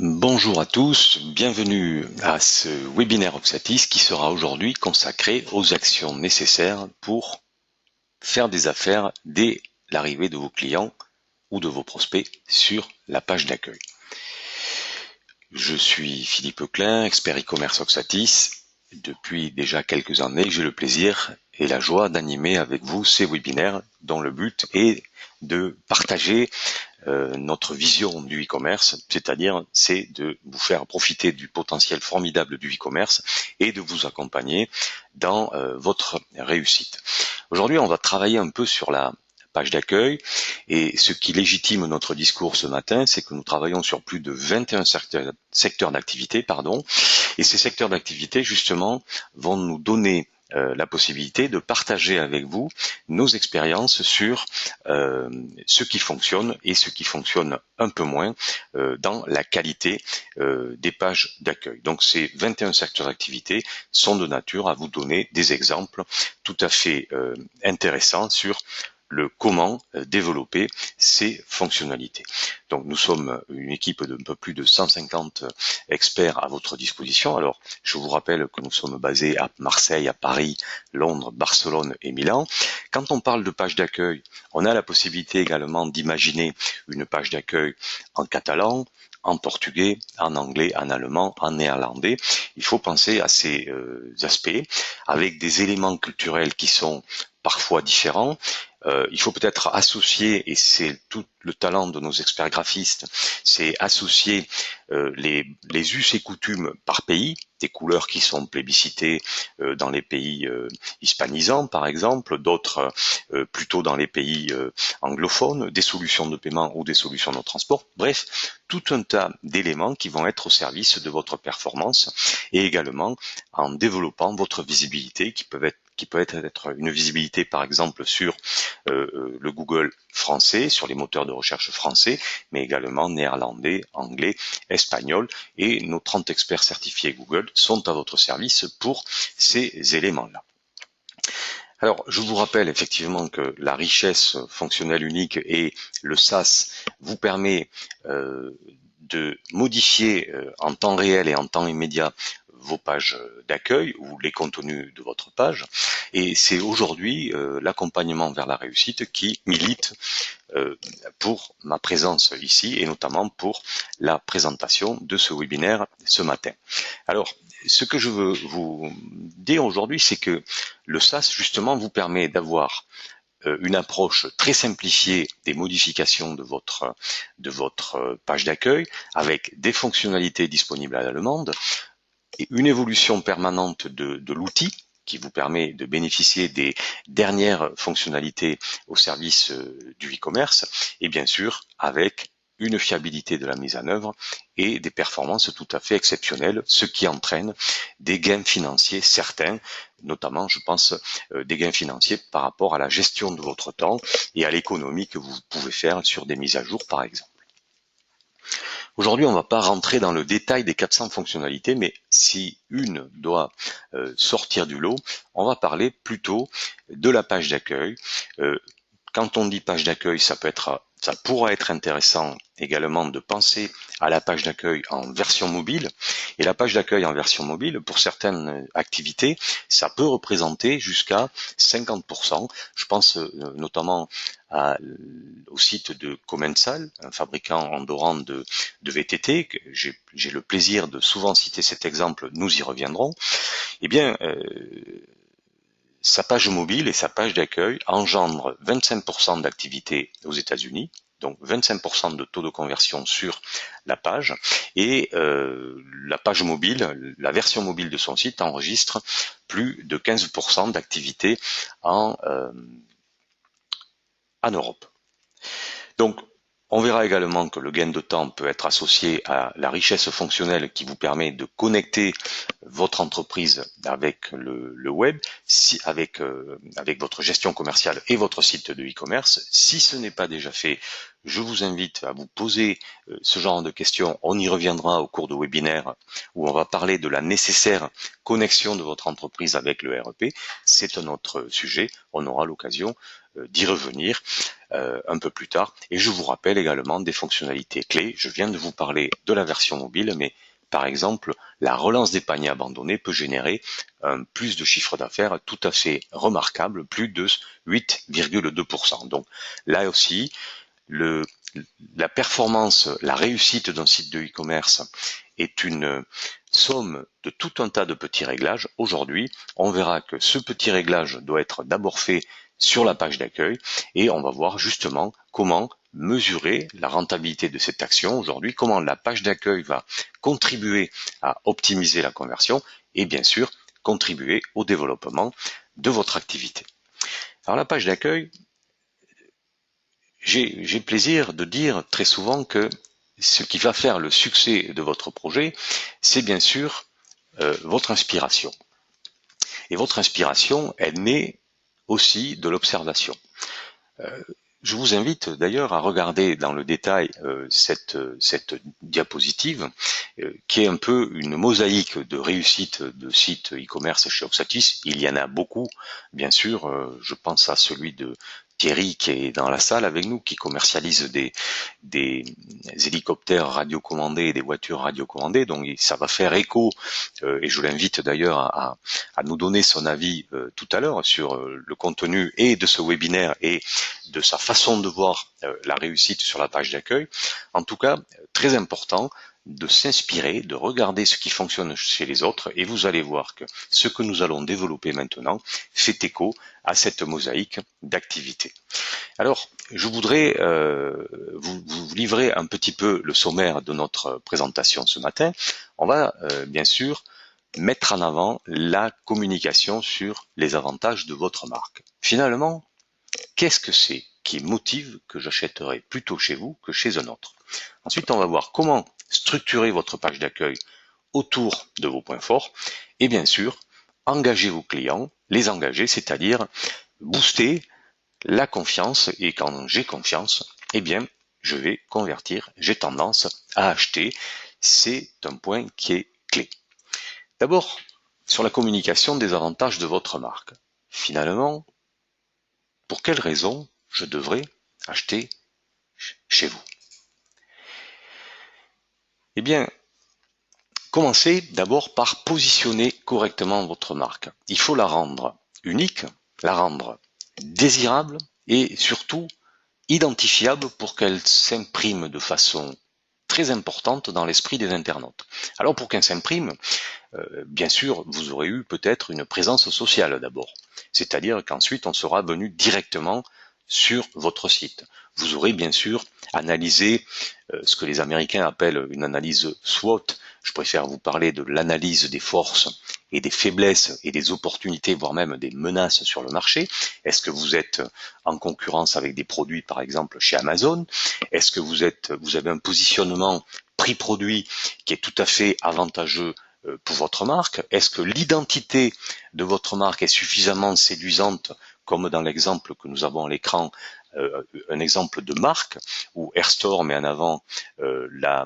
Bonjour à tous, bienvenue à ce webinaire Oxatis qui sera aujourd'hui consacré aux actions nécessaires pour faire des affaires dès l'arrivée de vos clients ou de vos prospects sur la page d'accueil. Je suis Philippe Klein, expert e-commerce Oxatis. Depuis déjà quelques années, j'ai le plaisir et la joie d'animer avec vous ces webinaires dont le but est de partager notre vision du e-commerce, c'est-à-dire c'est de vous faire profiter du potentiel formidable du e-commerce et de vous accompagner dans votre réussite. Aujourd'hui, on va travailler un peu sur la page d'accueil et ce qui légitime notre discours ce matin, c'est que nous travaillons sur plus de 21 secteurs d'activité, et ces secteurs d'activité justement vont nous donner la possibilité de partager avec vous nos expériences sur ce qui fonctionne et ce qui fonctionne un peu moins dans la qualité des pages d'accueil. Donc ces 21 secteurs d'activité sont de nature à vous donner des exemples tout à fait intéressants sur le comment développer ces fonctionnalités. Donc nous sommes une équipe de un peu plus de 150 experts à votre disposition. Alors je vous rappelle que nous sommes basés à Marseille, à Paris, Londres, Barcelone et Milan. Quand on parle de page d'accueil, on a la possibilité également d'imaginer une page d'accueil en catalan, en portugais, en anglais, en allemand, en néerlandais. Il faut penser à ces aspects avec des éléments culturels qui sont parfois différents. Il faut peut-être associer, et c'est tout le talent de nos experts graphistes, c'est associer les us et coutumes par pays, des couleurs qui sont plébiscitées dans les pays hispanisants par exemple, d'autres plutôt dans les pays anglophones, des solutions de paiement ou des solutions de transport, bref, tout un tas d'éléments qui vont être au service de votre performance et également en développant votre visibilité qui peut être une visibilité par exemple sur le Google français, sur les moteurs de recherche français, mais également néerlandais, anglais, espagnol, et nos 30 experts certifiés Google sont à votre service pour ces éléments-là. Alors, je vous rappelle effectivement que la richesse fonctionnelle unique et le SaaS vous permet de modifier en temps réel et en temps immédiat vos pages d'accueil ou les contenus de votre page. Et c'est aujourd'hui l'accompagnement vers la réussite qui milite pour ma présence ici et notamment pour la présentation de ce webinaire ce matin. Alors, ce que je veux vous dire aujourd'hui, c'est que le SaaS, justement, vous permet d'avoir une approche très simplifiée des modifications de votre page d'accueil avec des fonctionnalités disponibles à la demande et une évolution permanente de l'outil qui vous permet de bénéficier des dernières fonctionnalités au service du e-commerce et bien sûr avec une fiabilité de la mise en œuvre et des performances tout à fait exceptionnelles, ce qui entraîne des gains financiers certains, notamment je pense des gains financiers par rapport à la gestion de votre temps et à l'économie que vous pouvez faire sur des mises à jour par exemple. Aujourd'hui, on ne va pas rentrer dans le détail des 400 fonctionnalités, mais si une doit sortir du lot, on va parler plutôt de la page d'accueil. Quand on dit page d'accueil, ça pourra être intéressant également de penser à la page d'accueil en version mobile. Et la page d'accueil en version mobile, pour certaines activités, ça peut représenter jusqu'à 50%. Je pense notamment au site de Commensal, un fabricant andorran de VTT, que j'ai le plaisir de souvent citer cet exemple, nous y reviendrons. Eh bien, sa page mobile et sa page d'accueil engendrent 25% d'activité aux États-Unis, donc 25% de taux de conversion sur la page, et la page mobile, la version mobile de son site enregistre plus de 15% d'activité en Europe. Donc, on verra également que le gain de temps peut être associé à la richesse fonctionnelle qui vous permet de connecter votre entreprise avec le web, avec votre gestion commerciale et votre site de e-commerce. Si ce n'est pas déjà fait, je vous invite à vous poser ce genre de questions. On y reviendra au cours de webinaire où on va parler de la nécessaire connexion de votre entreprise avec le ERP. C'est un autre sujet. On aura l'occasion d'y revenir un peu plus tard. Et je vous rappelle également des fonctionnalités clés. Je viens de vous parler de la version mobile, mais par exemple, la relance des paniers abandonnés peut générer un plus de chiffre d'affaires tout à fait remarquable, plus de 8,2%. Donc là aussi, la performance, la réussite d'un site de e-commerce est une somme de tout un tas de petits réglages. Aujourd'hui, on verra que ce petit réglage doit être d'abord fait sur la page d'accueil et on va voir justement comment mesurer la rentabilité de cette action aujourd'hui, comment la page d'accueil va contribuer à optimiser la conversion et bien sûr contribuer au développement de votre activité. Alors la page d'accueil, j'ai plaisir de dire très souvent que ce qui va faire le succès de votre projet, c'est bien sûr votre inspiration. Et votre inspiration, elle naît aussi de l'observation. Je vous invite d'ailleurs à regarder dans le détail cette diapositive qui est un peu une mosaïque de réussite de sites e-commerce chez Oxatis. Il y en a beaucoup, bien sûr. Je pense à celui de Thierry qui est dans la salle avec nous, qui commercialise des hélicoptères radiocommandés et des voitures radiocommandées. Donc ça va faire écho, et je l'invite d'ailleurs à nous donner son avis tout à l'heure sur le contenu et de ce webinaire et de sa façon de voir la réussite sur la page d'accueil. En tout cas, très important de s'inspirer, de regarder ce qui fonctionne chez les autres et vous allez voir que ce que nous allons développer maintenant fait écho à cette mosaïque d'activités. Alors, je voudrais vous livrer un petit peu le sommaire de notre présentation ce matin. On va bien sûr mettre en avant la communication sur les avantages de votre marque. Finalement, qu'est-ce que c'est qui motive que j'achèterai plutôt chez vous que chez un autre? Ensuite, on va voir comment structurer votre page d'accueil autour de vos points forts et bien sûr, engager vos clients, les engager, c'est-à-dire booster la confiance et quand j'ai confiance, eh bien, je vais convertir, j'ai tendance à acheter. C'est un point qui est clé. D'abord, sur la communication des avantages de votre marque. Finalement, pour quelles raisons je devrais acheter chez vous? Eh bien, commencez d'abord par positionner correctement votre marque. Il faut la rendre unique, la rendre désirable et surtout identifiable pour qu'elle s'imprime de façon très importante dans l'esprit des internautes. Alors pour qu'elle s'imprime, bien sûr, vous aurez eu peut-être une présence sociale d'abord. C'est-à-dire qu'ensuite, on sera venu directement sur votre site. Vous aurez bien sûr analysé ce que les Américains appellent une analyse SWOT. Je préfère vous parler de l'analyse des forces et des faiblesses et des opportunités, voire même des menaces sur le marché. Est-ce que vous êtes en concurrence avec des produits, par exemple, chez Amazon? Est-ce que vous avez un positionnement prix-produit qui est tout à fait avantageux pour votre marque? Est-ce que l'identité de votre marque est suffisamment séduisante, comme dans l'exemple que nous avons à l'écran, un exemple de marque où Airstore met en avant la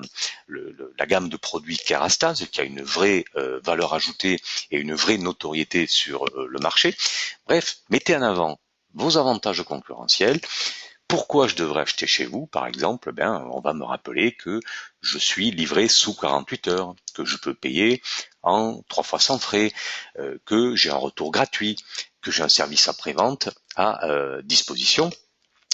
gamme de produits Kerastase qui a une vraie valeur ajoutée et une vraie notoriété sur le marché. Bref, mettez en avant vos avantages concurrentiels. Pourquoi je devrais acheter chez vous, par exemple? On va me rappeler que je suis livré sous 48 heures, que je peux payer en 3 fois sans frais, que j'ai un retour gratuit, que j'ai un service après-vente à disposition.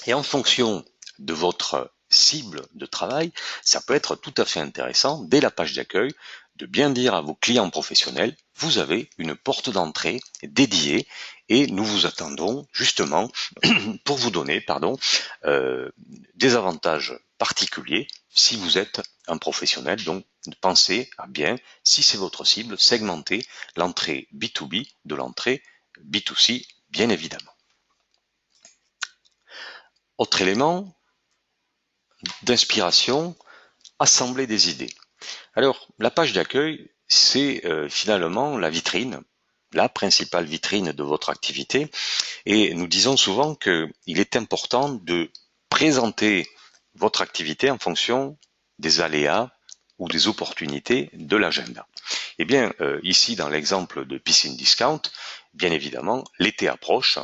Et en fonction de votre cible de travail, ça peut être tout à fait intéressant, dès la page d'accueil, de bien dire à vos clients professionnels, vous avez une porte d'entrée dédiée et nous vous attendons justement pour vous donner des avantages particuliers si vous êtes un professionnel. Donc pensez à bien, si c'est votre cible, segmenter l'entrée B2B de l'entrée B2C, bien évidemment. Autre élément d'inspiration, assembler des idées. Alors, la page d'accueil, c'est finalement la vitrine, la principale vitrine de votre activité. Et nous disons souvent qu'il est important de présenter votre activité en fonction des aléas ou des opportunités de l'agenda. Eh bien, ici, dans l'exemple de Piscine Discount, bien évidemment, l'été approche.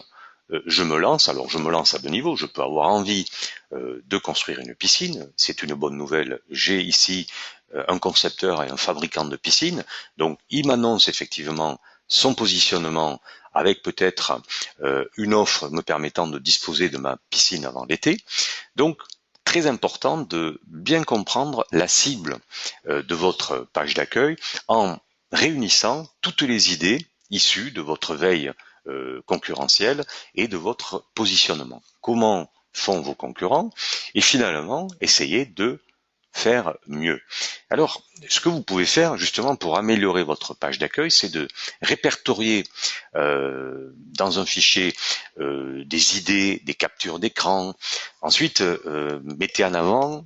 je me lance. Alors je me lance à deux niveaux. Je peux avoir envie de construire une piscine. C'est une bonne nouvelle. J'ai ici un concepteur et un fabricant de piscine. Donc il m'annonce effectivement son positionnement avec peut-être une offre me permettant de disposer de ma piscine avant l'été. Donc très important de bien comprendre la cible de votre page d'accueil en réunissant toutes les idées issues de votre veille concurrentielle et de votre positionnement. Comment font vos concurrents? Et finalement, essayez de faire mieux. Alors, ce que vous pouvez faire justement pour améliorer votre page d'accueil, c'est de répertorier dans un fichier des idées, des captures d'écran. Ensuite, mettez en avant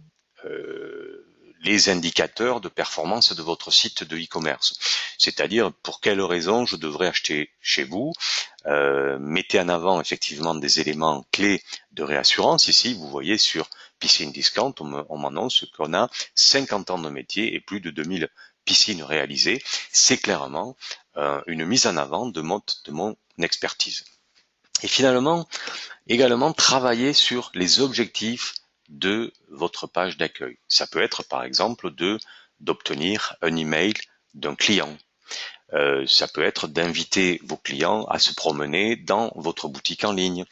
les indicateurs de performance de votre site de e-commerce. C'est-à-dire pour quelles raisons je devrais acheter chez vous. Mettez en avant effectivement des éléments clés de réassurance. Ici, vous voyez sur Piscine Discount, on m'annonce qu'on a 50 ans de métier et plus de 2000 piscines réalisées. C'est clairement une mise en avant de mon expertise. Et finalement, également travailler sur les objectifs de votre page d'accueil. Ça peut être par exemple d'obtenir un email d'un client. Ça peut être d'inviter vos clients à se promener dans votre boutique en ligne.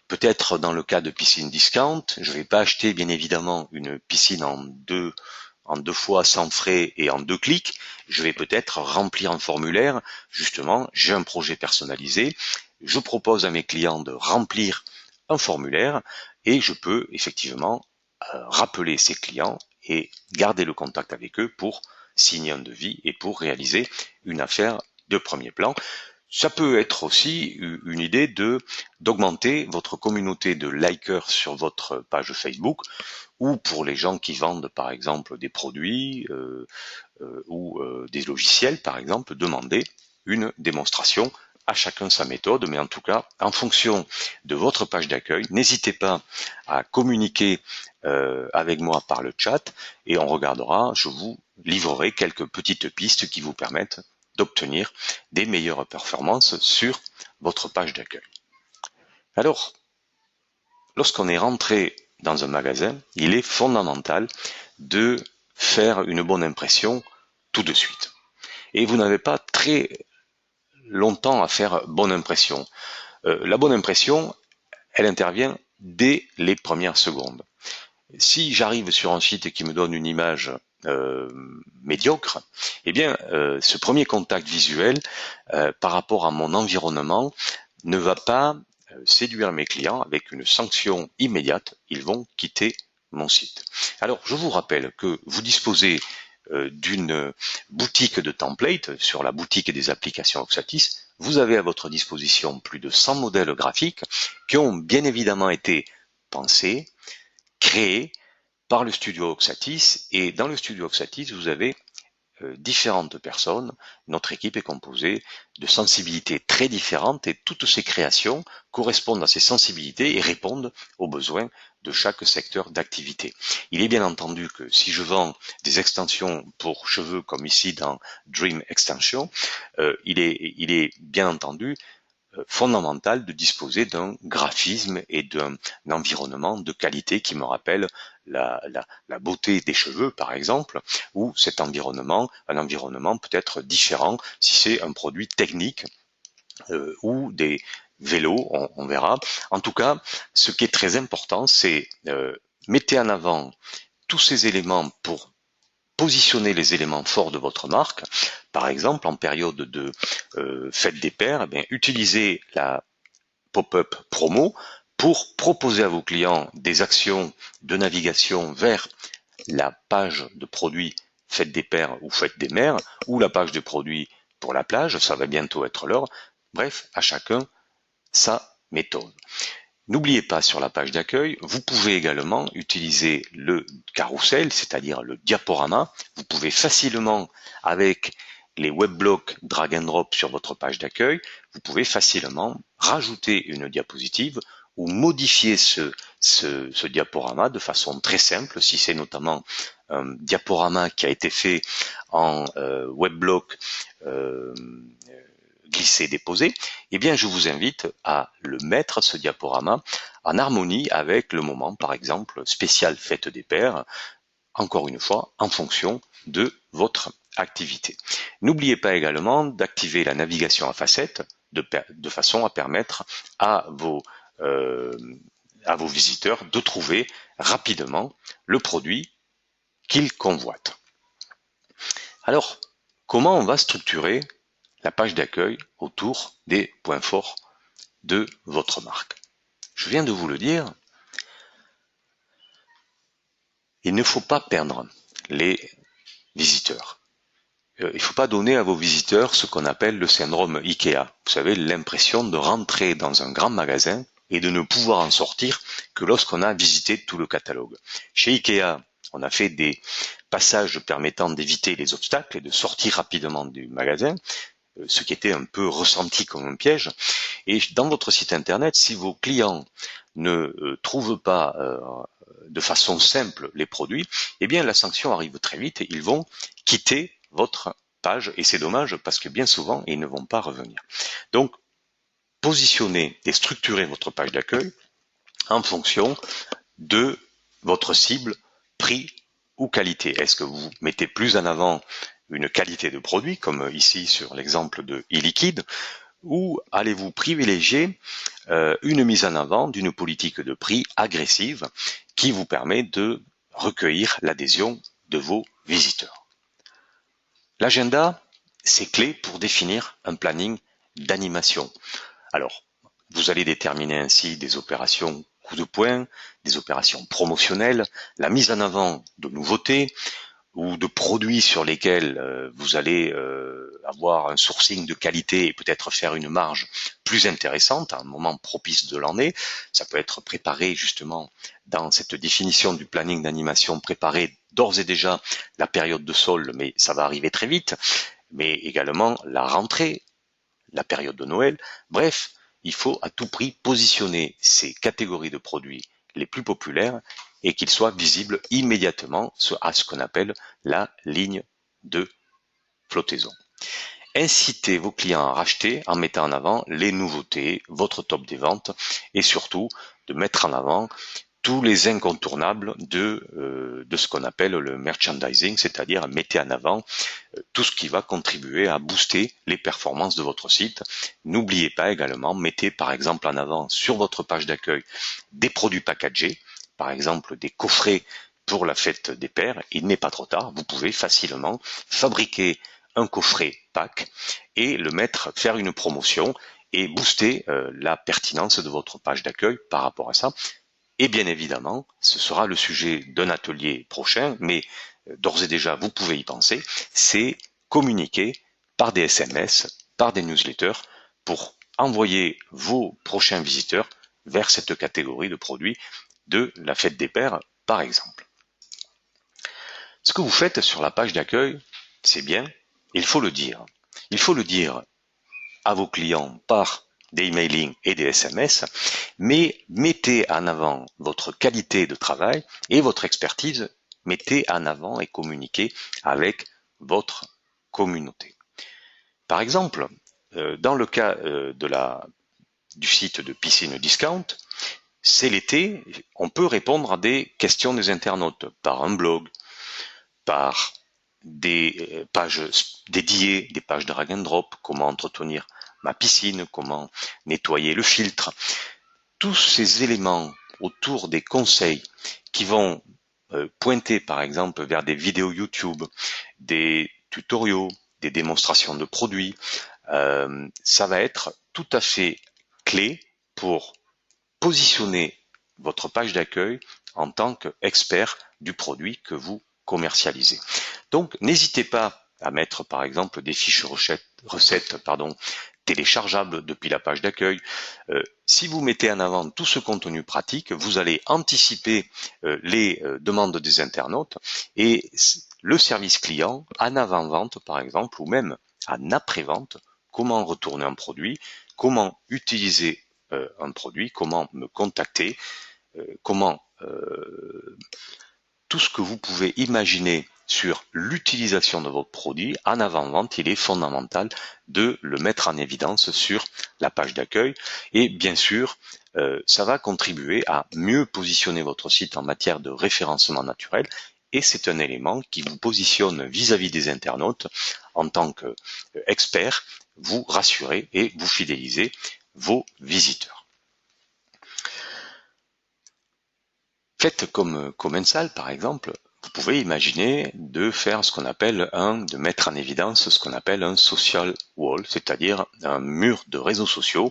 Peut-être dans le cas de Piscine Discount, je ne vais pas acheter bien évidemment une piscine en deux fois sans frais et en 2 clics. Je vais peut-être remplir un formulaire. Justement, j'ai un projet personnalisé. Je propose à mes clients de remplir un formulaire et je peux effectivement rappeler ces clients et garder le contact avec eux pour signer un devis et pour réaliser une affaire de premier plan. Ça peut être aussi une idée d'augmenter votre communauté de likers sur votre page Facebook, ou pour les gens qui vendent par exemple des produits ou des logiciels par exemple, demander une démonstration. À chacun sa méthode, mais en tout cas, en fonction de votre page d'accueil, n'hésitez pas à communiquer avec moi par le chat et on regardera, je vous livrerai quelques petites pistes qui vous permettent d'obtenir des meilleures performances sur votre page d'accueil. Alors, lorsqu'on est rentré dans un magasin, il est fondamental de faire une bonne impression tout de suite. Et vous n'avez pas très longtemps à faire bonne impression. La bonne impression, elle intervient dès les premières secondes. Si j'arrive sur un site qui me donne une image médiocre, eh bien, ce premier contact visuel par rapport à mon environnement ne va pas séduire mes clients. Avec une sanction immédiate, ils vont quitter mon site. Alors, je vous rappelle que vous disposez d'une boutique de templates sur la boutique des applications Oxatis. Vous avez à votre disposition plus de 100 modèles graphiques qui ont bien évidemment été pensés, créés par le studio Oxatis, et dans le studio Oxatis, vous avez différentes personnes. Notre équipe est composée de sensibilités très différentes et toutes ces créations correspondent à ces sensibilités et répondent aux besoins de chaque secteur d'activité. Il est bien entendu que si je vends des extensions pour cheveux comme ici dans Dream Extension, il est bien entendu fondamental de disposer d'un graphisme et d'un environnement de qualité qui me rappelle la beauté des cheveux, par exemple, ou cet environnement, un environnement peut-être différent si c'est un produit technique ou des vélos, on verra. En tout cas, ce qui est très important, c'est mettez en avant tous ces éléments pour positionner les éléments forts de votre marque. Par exemple, en période de fête des pères, eh bien, utilisez la pop-up promo pour proposer à vos clients des actions de navigation vers la page de produits fête des pères ou fête des mères, ou la page de produits pour la plage, ça va bientôt être l'heure. Bref, à chacun sa méthode. N'oubliez pas, sur la page d'accueil, vous pouvez également utiliser le carrousel, c'est-à-dire le diaporama. Vous pouvez facilement, avec les webblocks drag and drop sur votre page d'accueil, vous pouvez facilement rajouter une diapositive ou modifier ce diaporama de façon très simple. Si c'est notamment un diaporama qui a été fait en webblock glisser, déposer, eh bien je vous invite à le mettre, ce diaporama, en harmonie avec le moment, par exemple, spécial fête des pères, encore une fois, en fonction de votre activité. N'oubliez pas également d'activer la navigation à facettes de façon à permettre à vos visiteurs de trouver rapidement le produit qu'ils convoitent. Alors, comment on va structurer la page d'accueil autour des points forts de votre marque? Je viens de vous le dire, il ne faut pas perdre les visiteurs. Il ne faut pas donner à vos visiteurs ce qu'on appelle le syndrome Ikea. Vous savez, l'impression de rentrer dans un grand magasin et de ne pouvoir en sortir que lorsqu'on a visité tout le catalogue. Chez Ikea, on a fait des passages permettant d'éviter les obstacles et de sortir rapidement du magasin, ce qui était un peu ressenti comme un piège. Et dans votre site internet, si vos clients ne trouvent pas de façon simple les produits, eh bien la sanction arrive très vite et ils vont quitter votre page et c'est dommage parce que bien souvent ils ne vont pas revenir. Donc positionnez et structurez votre page d'accueil en fonction de votre cible, prix ou qualité. Est-ce que vous mettez plus en avant une qualité de produit, comme ici sur l'exemple de e-liquide, ou allez-vous privilégier une mise en avant d'une politique de prix agressive qui vous permet de recueillir l'adhésion de vos visiteurs? L'agenda, c'est clé pour définir un planning d'animation. Alors, vous allez déterminer ainsi des opérations coup de poing, des opérations promotionnelles, la mise en avant de nouveautés ou de produits sur lesquels vous allez avoir un sourcing de qualité et peut-être faire une marge plus intéressante à un moment propice de l'année. Ça peut être préparé justement dans cette définition du planning d'animation, préparer d'ores et déjà la période de solde, mais ça va arriver très vite, mais également la rentrée, la période de Noël. Bref, il faut à tout prix positionner ces catégories de produits les plus populaires et qu'ils soient visibles immédiatement à ce qu'on appelle la ligne de flottaison. Incitez vos clients à racheter en mettant en avant les nouveautés, votre top des ventes et surtout de mettre en avant tous les incontournables de ce qu'on appelle le merchandising, c'est-à-dire mettez en avant tout ce qui va contribuer à booster les performances de votre site. N'oubliez pas également, mettez par exemple en avant sur votre page d'accueil des produits packagés, par exemple des coffrets pour la fête des pères. Il n'est pas trop tard, vous pouvez facilement fabriquer un coffret pack et le mettre, faire une promotion et booster la pertinence de votre page d'accueil par rapport à ça. Et bien évidemment, ce sera le sujet d'un atelier prochain, mais d'ores et déjà, vous pouvez y penser, c'est communiquer par des SMS, par des newsletters, pour envoyer vos prochains visiteurs vers cette catégorie de produits de la fête des pères, par exemple. Ce que vous faites sur la page d'accueil, c'est bien, il faut le dire. Il faut le dire à vos clients par des emailing et des SMS, mais mettez en avant votre qualité de travail et votre expertise, mettez en avant et communiquez avec votre communauté. Par exemple, dans le cas du site de Piscine Discount, c'est l'été, on peut répondre à des questions des internautes par un blog, par des pages dédiées, des pages drag and drop, comment entretenir ma piscine, comment nettoyer le filtre. Tous ces éléments autour des conseils qui vont pointer par exemple vers des vidéos YouTube, des tutoriaux, des démonstrations de produits, ça va être tout à fait clé pour positionner votre page d'accueil en tant qu'expert du produit que vous commercialisez. Donc n'hésitez pas à mettre par exemple des fiches recettes téléchargeables depuis la page d'accueil. Si vous mettez en avant tout ce contenu pratique, vous allez anticiper les demandes des internautes et le service client en avant-vente par exemple ou même en après-vente, comment retourner un produit, comment utiliser un produit, comment me contacter, comment tout ce que vous pouvez imaginer sur l'utilisation de votre produit en avant-vente, il est fondamental de le mettre en évidence sur la page d'accueil. Et bien sûr, ça va contribuer à mieux positionner votre site en matière de référencement naturel. Et c'est un élément qui vous positionne vis-à-vis des internautes en tant qu'expert, vous rassurez et vous fidélisez vos visiteurs. Faites comme Commensal par exemple, vous pouvez imaginer de faire ce qu'on appelle de mettre en évidence ce qu'on appelle un social wall, c'est-à-dire un mur de réseaux sociaux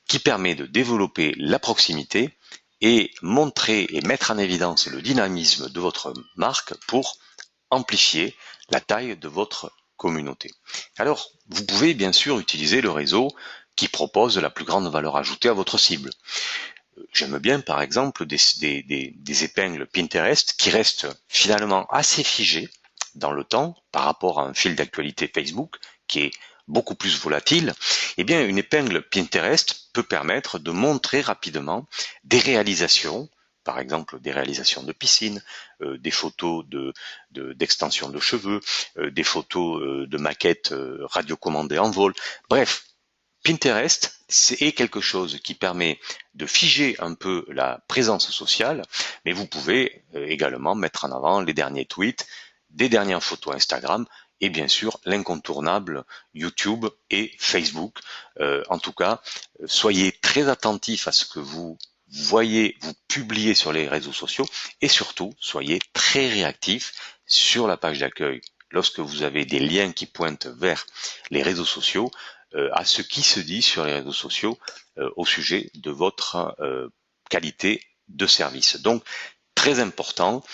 qui permet de développer la proximité et montrer et mettre en évidence le dynamisme de votre marque pour amplifier la taille de votre communauté. Alors, vous pouvez bien sûr utiliser le réseau qui propose la plus grande valeur ajoutée à votre cible. J'aime bien par exemple des épingles Pinterest qui restent finalement assez figées dans le temps par rapport à un fil d'actualité Facebook qui est beaucoup plus volatile. Eh bien, une épingle Pinterest peut permettre de montrer rapidement des réalisations, par exemple des réalisations de piscine, des photos d'extension de cheveux, des photos de maquettes radiocommandées en vol. Bref, Pinterest, c'est quelque chose qui permet de figer un peu la présence sociale, mais vous pouvez également mettre en avant les derniers tweets, des dernières photos Instagram et bien sûr l'incontournable YouTube et Facebook. En tout cas, soyez très attentifs à ce que vous voyez, vous publiez sur les réseaux sociaux et surtout, soyez très réactifs sur la page d'accueil lorsque vous avez des liens qui pointent vers les réseaux sociaux, à ce qui se dit sur les réseaux sociaux au sujet de votre qualité de service. Donc, très important,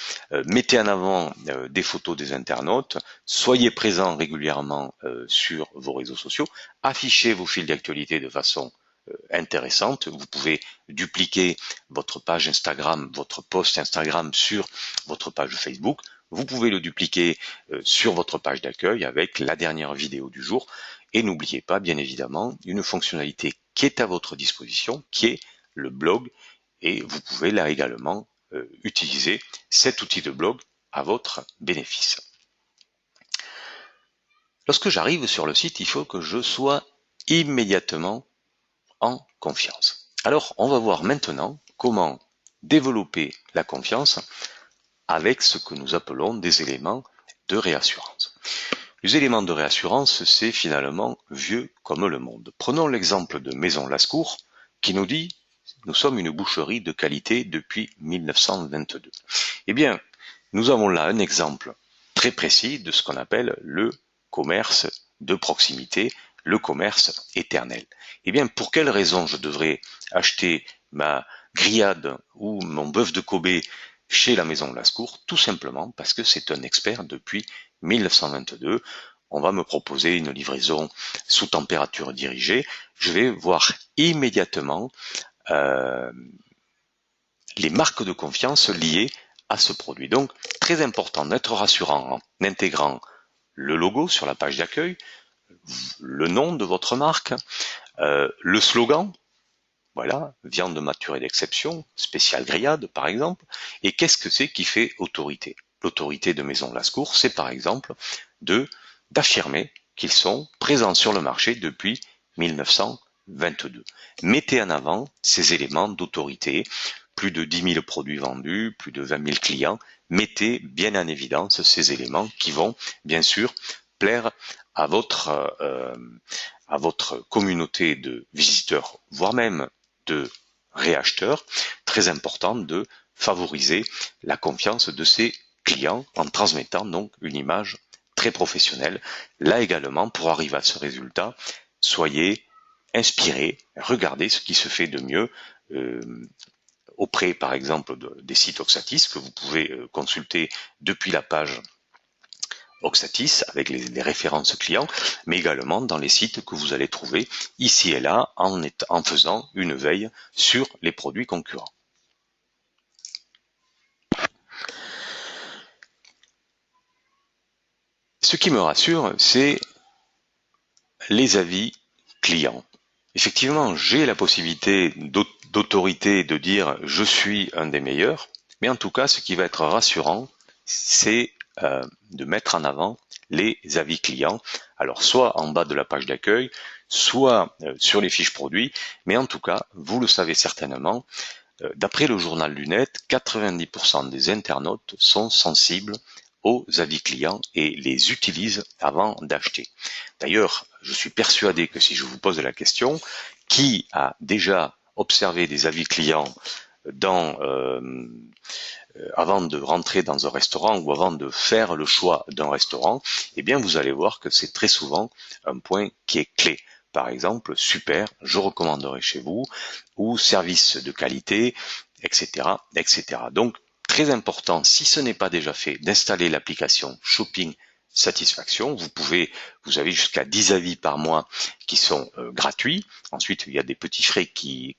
mettez en avant des photos des internautes, soyez présents régulièrement sur vos réseaux sociaux, affichez vos fils d'actualité de façon intéressante. Vous pouvez dupliquer votre page Instagram, votre post Instagram sur votre page Facebook. Vous pouvez le dupliquer sur votre page d'accueil avec la dernière vidéo du jour. Et n'oubliez pas, bien évidemment, une fonctionnalité qui est à votre disposition, qui est le blog. Et vous pouvez là également utiliser cet outil de blog à votre bénéfice. Lorsque j'arrive sur le site, il faut que je sois immédiatement en confiance. Alors, on va voir maintenant comment développer la confiance avec ce que nous appelons des éléments de réassurance. Les éléments de réassurance, c'est finalement vieux comme le monde. Prenons l'exemple de Maison Lascours qui nous dit « Nous sommes une boucherie de qualité depuis 1922 ». Eh bien, nous avons là un exemple très précis de ce qu'on appelle le commerce de proximité, le commerce éternel. Eh bien, pour quelle raison je devrais acheter ma grillade ou mon bœuf de Kobe chez la Maison Lascours? Tout simplement parce que c'est un expert depuis 1922. On va me proposer une livraison sous température dirigée. Je vais voir immédiatement les marques de confiance liées à ce produit. Donc, très important d'être rassurant en intégrant le logo sur la page d'accueil, le nom de votre marque, le slogan, voilà, viande maturée d'exception, spéciale grillade par exemple. Et qu'est-ce que c'est qui fait autorité? L'autorité de Maison Lascours, c'est par exemple d'affirmer qu'ils sont présents sur le marché depuis 1922. Mettez en avant ces éléments d'autorité, plus de 10 000 produits vendus, plus de 20 000 clients, mettez bien en évidence ces éléments qui vont bien sûr plaire à votre communauté de visiteurs, voire même de réacheteurs. Très important de favoriser la confiance de ces clients en transmettant donc une image très professionnelle. Là également, pour arriver à ce résultat, soyez inspirés, regardez ce qui se fait de mieux auprès par exemple des sites Oxatis que vous pouvez consulter depuis la page Oxatis avec les références clients, mais également dans les sites que vous allez trouver ici et là en faisant une veille sur les produits concurrents. Ce qui me rassure, c'est les avis clients. Effectivement, j'ai la possibilité d'autorité de dire je suis un des meilleurs, mais en tout cas, ce qui va être rassurant, c'est de mettre en avant les avis clients, alors soit en bas de la page d'accueil, soit sur les fiches produits, mais en tout cas, vous le savez certainement, d'après le journal du net, 90% des internautes sont sensibles aux avis clients et les utilisent avant d'acheter. D'ailleurs, je suis persuadé que si je vous pose la question, qui a déjà observé des avis clients dans avant de rentrer dans un restaurant ou avant de faire le choix d'un restaurant, eh bien vous allez voir que c'est très souvent un point qui est clé. Par exemple, super, je recommanderais chez vous, ou service de qualité, etc., etc. Donc, très important, si ce n'est pas déjà fait, d'installer l'application Shopping Satisfaction. Vous avez jusqu'à 10 avis par mois qui sont gratuits. Ensuite, il y a des petits frais qui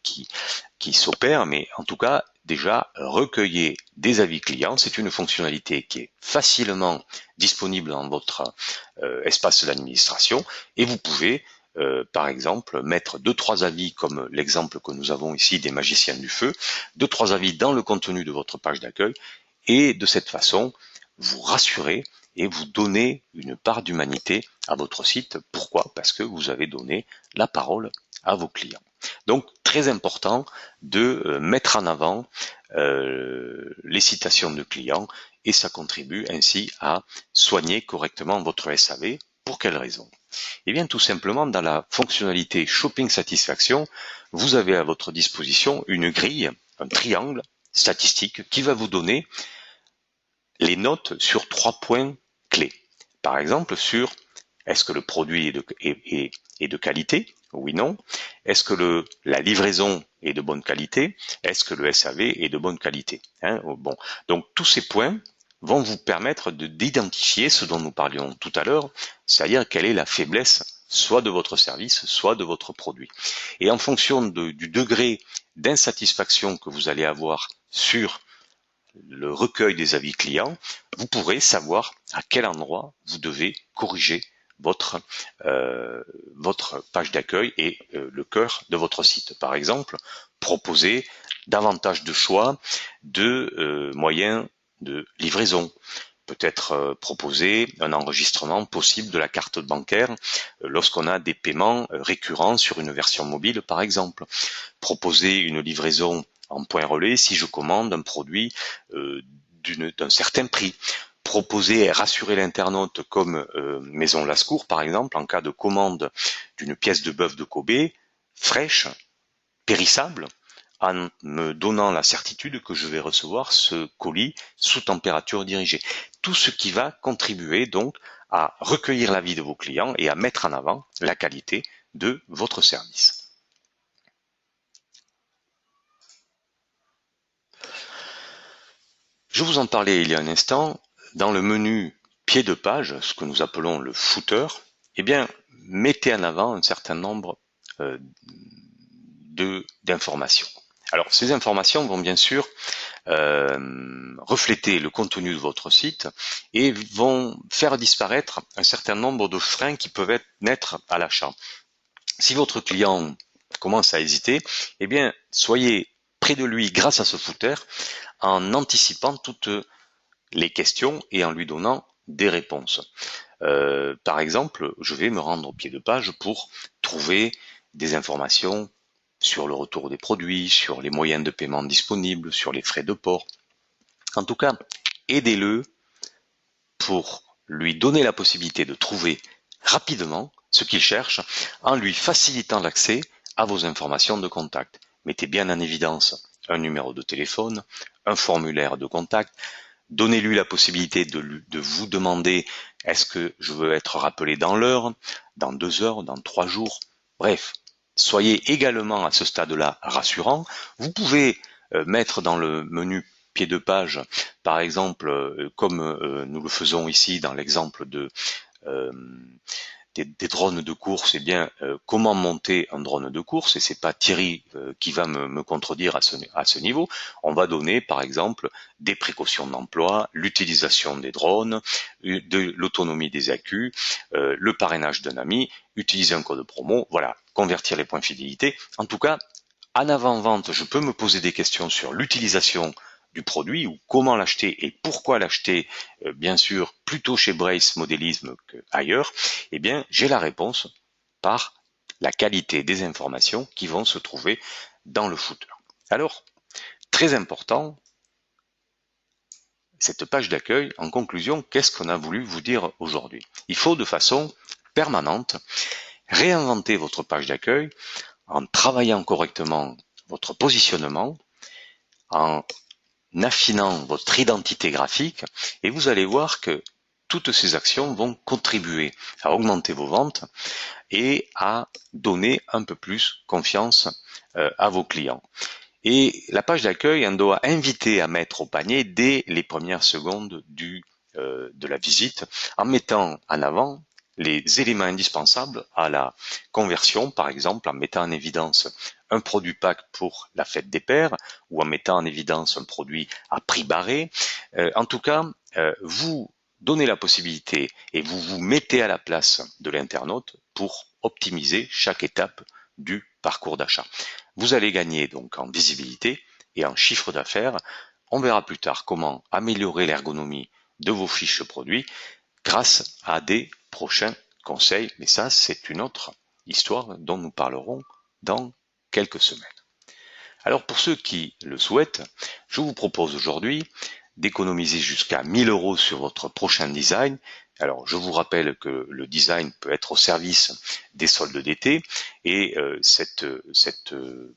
s'opèrent, mais en tout cas, déjà, recueillez des avis clients. C'est une fonctionnalité qui est facilement disponible dans votre espace d'administration et vous pouvez par exemple, mettre 2-3 avis, comme l'exemple que nous avons ici des magiciens du feu, 2-3 avis dans le contenu de votre page d'accueil, et de cette façon, vous rassurez et vous donnez une part d'humanité à votre site. Pourquoi? Parce que vous avez donné la parole à vos clients. Donc, très important de mettre en avant les citations de clients, et ça contribue ainsi à soigner correctement votre SAV. Pour quelle raison? Eh bien, tout simplement, dans la fonctionnalité Shopping Satisfaction, vous avez à votre disposition une grille, un triangle statistique qui va vous donner les notes sur 3 points clés. Par exemple, sur est-ce que le produit est de qualité? Oui, non. Est-ce que la livraison est de bonne qualité? Est-ce que le SAV est de bonne qualité? Bon. Donc, tous ces points vont vous permettre d'identifier ce dont nous parlions tout à l'heure, c'est-à-dire quelle est la faiblesse soit de votre service, soit de votre produit. Et en fonction du degré d'insatisfaction que vous allez avoir sur le recueil des avis clients, vous pourrez savoir à quel endroit vous devez corriger votre page d'accueil et le cœur de votre site. Par exemple, proposer davantage de choix de moyens de livraison. Peut-être proposer un enregistrement possible de la carte bancaire lorsqu'on a des paiements récurrents sur une version mobile, par exemple. Proposer une livraison en point relais si je commande un produit d'un certain prix. Proposer et rassurer l'internaute comme Maison Lascours, par exemple, en cas de commande d'une pièce de bœuf de Kobe, fraîche, périssable, en me donnant la certitude que je vais recevoir ce colis sous température dirigée. Tout ce qui va contribuer donc à recueillir l'avis de vos clients et à mettre en avant la qualité de votre service. Je vous en parlais il y a un instant, dans le menu pied de page, ce que nous appelons le footer, eh bien, mettez en avant un certain nombre d'informations. Alors, ces informations vont bien sûr refléter le contenu de votre site et vont faire disparaître un certain nombre de freins qui peuvent naître à l'achat. Si votre client commence à hésiter, eh bien, soyez près de lui grâce à ce footer en anticipant toutes les questions et en lui donnant des réponses. Par exemple, je vais me rendre au pied de page pour trouver des informations sur le retour des produits, sur les moyens de paiement disponibles, sur les frais de port. En tout cas, aidez-le pour lui donner la possibilité de trouver rapidement ce qu'il cherche en lui facilitant l'accès à vos informations de contact. Mettez bien en évidence un numéro de téléphone, un formulaire de contact. Donnez-lui la possibilité de vous demander est-ce que je veux être rappelé dans l'heure, dans 2 heures, dans 3 jours. Bref, soyez également à ce stade-là rassurant. Vous pouvez mettre dans le menu pied de page, par exemple, comme nous le faisons ici dans l'exemple des drones de course, eh bien, comment monter un drone de course, et c'est pas Thierry qui va me contredire à ce niveau. On va donner, par exemple, des précautions d'emploi, l'utilisation des drones, de l'autonomie des accus, le parrainage d'un ami, utiliser un code promo, voilà, convertir les points fidélité. En tout cas, en avant-vente, je peux me poser des questions sur l'utilisation du produit ou comment l'acheter et pourquoi l'acheter, bien sûr, plutôt chez Brace Modélisme qu'ailleurs, eh bien, j'ai la réponse par la qualité des informations qui vont se trouver dans le footer. Alors, très important, cette page d'accueil, en conclusion, qu'est-ce qu'on a voulu vous dire aujourd'hui? Il faut de façon permanente réinventer votre page d'accueil en travaillant correctement votre positionnement, en affinant votre identité graphique, et vous allez voir que toutes ces actions vont contribuer à augmenter vos ventes et à donner un peu plus confiance à vos clients. Et la page d'accueil, on doit inviter à mettre au panier dès les premières secondes de la visite, en mettant en avant les éléments indispensables à la conversion, par exemple en mettant en évidence un produit pack pour la fête des pères ou en mettant en évidence un produit à prix barré. En tout cas, vous donnez la possibilité et vous vous mettez à la place de l'internaute pour optimiser chaque étape du parcours d'achat. Vous allez gagner donc en visibilité et en chiffre d'affaires. On verra plus tard comment améliorer l'ergonomie de vos fiches produits grâce à des prochains conseils. Mais ça, c'est une autre histoire dont nous parlerons dans quelques semaines. Alors pour ceux qui le souhaitent, je vous propose aujourd'hui d'économiser jusqu'à 1000 € sur votre prochain design. Alors je vous rappelle que le design peut être au service des soldes d'été et cette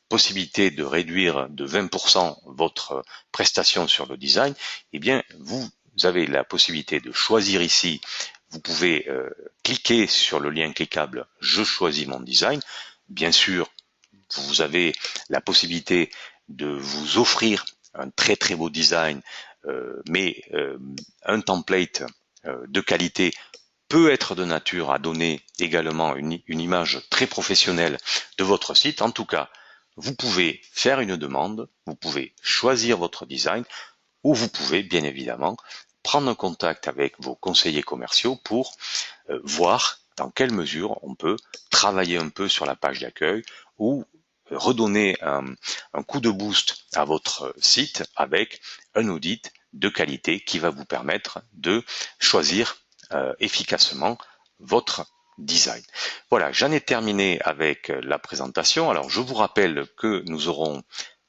possibilité de réduire de 20% votre prestation sur le design, eh bien vous avez la possibilité de choisir ici. Vous pouvez cliquer sur le lien cliquable « Je choisis mon design ». Bien sûr, vous avez la possibilité de vous offrir un très très beau design, mais un template de qualité peut être de nature à donner également une image très professionnelle de votre site. En tout cas, vous pouvez faire une demande, vous pouvez choisir votre design ou vous pouvez bien évidemment prendre contact avec vos conseillers commerciaux pour voir dans quelle mesure on peut travailler un peu sur la page d'accueil ou redonner un coup de boost à votre site avec un audit de qualité qui va vous permettre de choisir efficacement votre design. Voilà, j'en ai terminé avec la présentation. Alors je vous rappelle que nous aurons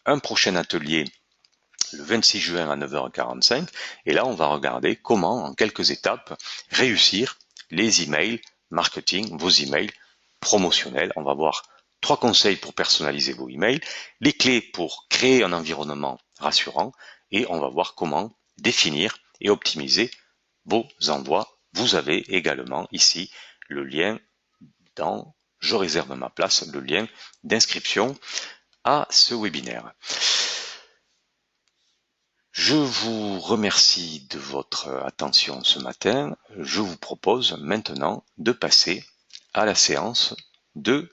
un prochain atelier le 26 juin à 9h45 et là on va regarder comment en quelques étapes réussir les emails marketing, vos emails promotionnels. On va voir 3 conseils pour personnaliser vos emails, les clés pour créer un environnement rassurant et on va voir comment définir et optimiser vos envois. Vous avez également ici le lien dans Je réserve ma place, le lien d'inscription à ce webinaire. Je vous remercie de votre attention ce matin. Je vous propose maintenant de passer à la séance de